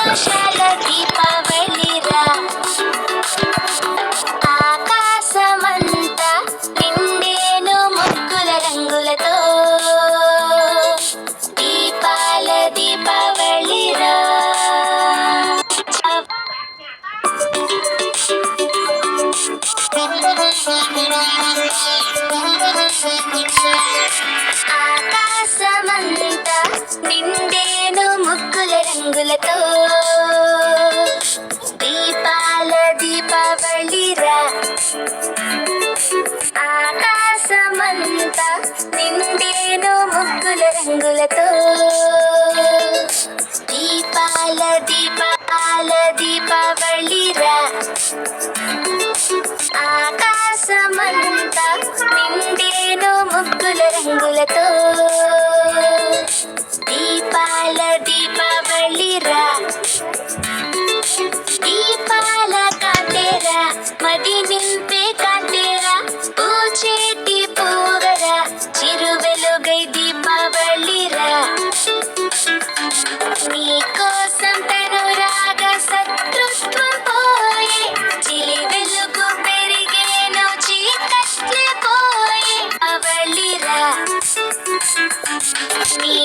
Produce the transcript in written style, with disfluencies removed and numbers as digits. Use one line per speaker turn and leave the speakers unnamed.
సంతోషాల దీపావళిరా ఆకాశమంతా నిండేను ముగ్గుల రంగులతో దీపాల దీపావళిరా ఆకాశమంతా నిండేను ముగ్గుల రంగులతో దీపాల దీపావళిరా ఆకాశమంతా నిండేను ముగ్గుల రంగులతో దీపాల దీపావళిరా ఆకాశమంతా నిండేను ముగ్గుల రంగులతో దీపాల దీపావళిరా దీపాల కాంతేరా మది నింపే కాంతేరా పూచేటి పూగరా చిరు వెలుగై దీపావళిరా నీ కోసం తను రాగ శత్రుత్వం పోయే చిలి వెలుగు పెరిగేను చీకట్లే పోయే అవళిరా నీ